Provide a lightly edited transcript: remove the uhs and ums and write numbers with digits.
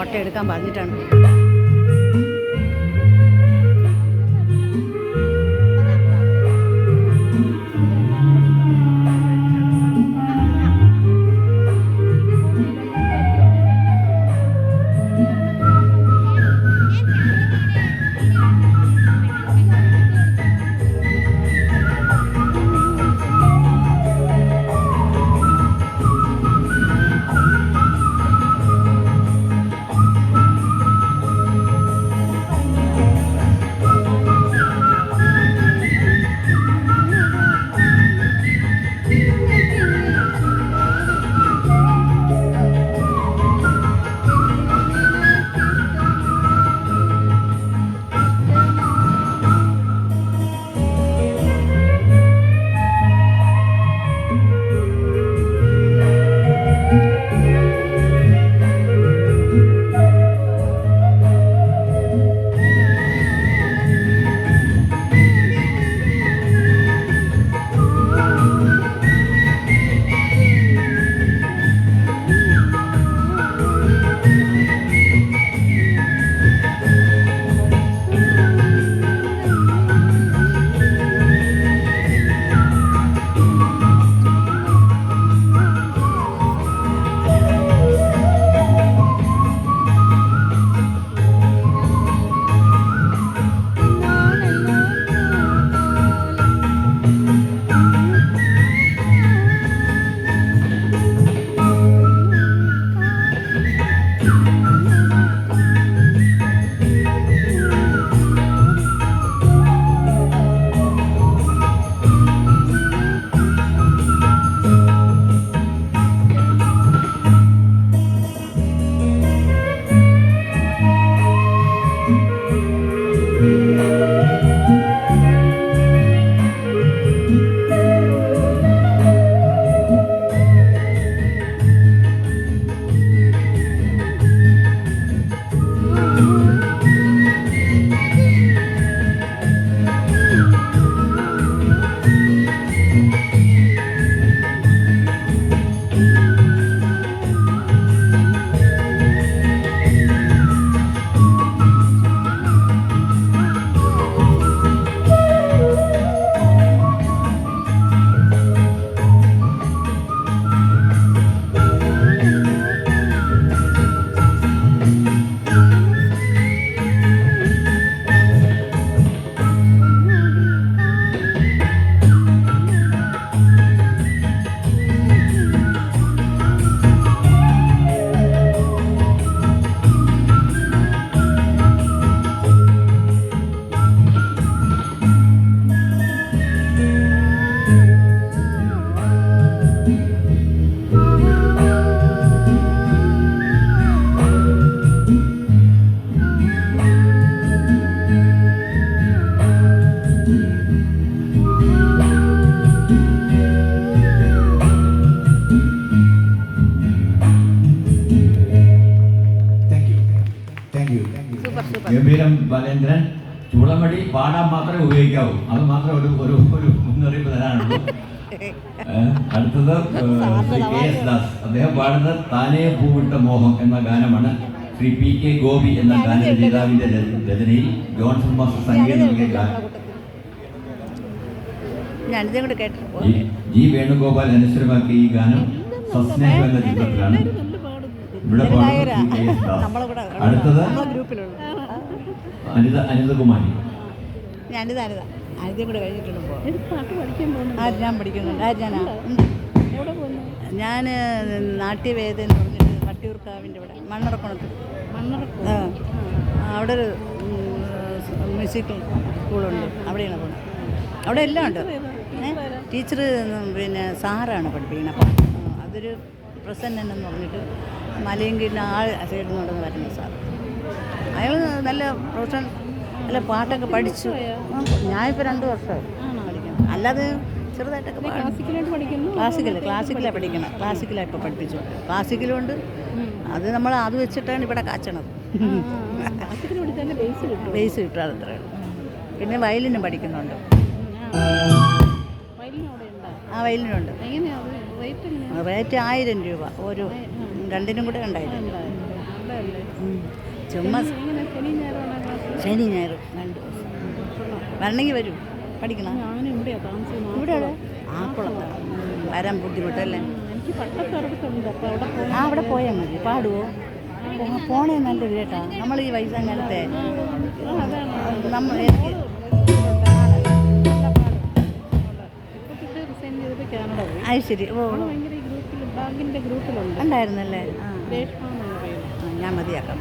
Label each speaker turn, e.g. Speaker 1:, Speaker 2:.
Speaker 1: Photo എടുക്കാൻ പറഞ്ഞിട്ടാണ്.
Speaker 2: ഗംഭീരം ബാലേന്ദ്രൻ. ചൂളമടി പാടാൻ മാത്രമേ ഉപയോഗിക്കാവൂ, അത് മാത്രമേ ഒരു മുന്നറിയിപ്പ് തരാനുള്ളൂ. അടുത്തത് ശ്രീ KS ദാസ്, അദ്ദേഹം പാടുന്നത് താനേ പൂവിട്ട മോഹം എന്ന ഗാനമാണ്. ശ്രീ PK ഗോപി എന്ന ഗാനരചയിതാവിന്റെ രചനയിൽ ജോൺസൺ മാസ്റ്റർ സംഗീതം നൽകിയ ഗാനം. ജി വേണുഗോപാൽ അനുസരമാക്കിയ ഈ ഗാനം സസ്നേഹം എന്ന ചിത്രത്തിലാണ്. ഇവിടെ പാടുന്നത് KS ദാസ്. അടുത്തത് അനിതകുമാരി.
Speaker 1: ഞാൻ പഠിക്കുന്നുണ്ട്. ഞാൻ നാട്യവേദ എന്ന് പറഞ്ഞിട്ട് വട്ടിയൂർക്കാവിൻ്റെ ഇവിടെ മണ്ണറക്കുണത്ത് അവിടെ ഒരു മ്യൂസിക്കൽ സ്കൂളുണ്ട്, അവിടെയാണ് പോകുന്നത്. അവിടെ എല്ലാം ഉണ്ട്. ടീച്ചർ പിന്നെ സാറാണ് പഠിപ്പിക്കുന്നത്. അപ്പം അതൊരു പ്രസന്നൻ എന്ന് പറഞ്ഞിട്ട് മലയങ്കിൻ്റെ സൈഡിൽ നിന്നുണ്ടെന്ന് വരുന്ന സാർ. അയാൾ നല്ല പ്രൊഫഷണൽ, നല്ല പാട്ടൊക്കെ പഠിച്ചു. ഞാനിപ്പോൾ 2 വർഷമായി പഠിക്കണം. അല്ലാതെ ചെറുതായിട്ടൊക്കെ ക്ലാസിക്കലാണ് പഠിക്കണം. ക്ലാസിക്കലാണ് ഇപ്പോൾ പഠിപ്പിച്ചു. ക്ലാസിക്കലുണ്ട്. അത് നമ്മൾ അത് വെച്ചിട്ടാണ് ഇവിടെ കാച്ചണത്. ബേസ് കിട്ടും, അതത്രേ. പിന്നെ വയലിനും പഠിക്കുന്നുണ്ട്. വയലിനുണ്ട്. റേറ്റ് 1000 രൂപ ഒരു രണ്ടിനും കൂടെ 2000.
Speaker 3: അവിടെ അല്ലേ?
Speaker 1: ചുമ്മാ
Speaker 3: എങ്ങനെ ശനി ഞായറാണ് ക്ലാസ്?
Speaker 1: ശനി ഞായർ 2 ദിവസം വരണമെങ്കിൽ വരും പഠിക്കണം.
Speaker 3: ഞാൻ ഇവിടെയാണ് താമസിക്കുന്നത്.
Speaker 1: ഇവിടെ ആക്കുളത്താണ് വരാൻ ബുദ്ധിമുട്ടല്ലേ?
Speaker 3: എനിക്ക് പട്ടത്തറുപത്തുണ്ട്. അപ്പോൾ അവിടെ പോയി
Speaker 1: അവിടെ പോയാൽ മതി. പാടുവോ? പോണേ നല്ലത് കേട്ടാ. നമ്മൾ ഈ വയസ്സാങ്കാലത്തെ നമ്മൾ എനിക്ക്
Speaker 3: റിസൈൻ ചെയ്തിട്ട് കാനഡ പോയി.
Speaker 1: അത് ശരി. ഓ
Speaker 3: ഭയങ്കര ഗ്രൂപ്പിൽ ബാങ്കിൻ്റെ ഗ്രൂപ്പിലുണ്ട്.
Speaker 1: ഉണ്ടായിരുന്നല്ലേ?
Speaker 3: രേഷ്മ എന്ന് പറയുന്നത്.
Speaker 1: ഞാൻ മതിയാക്കാം.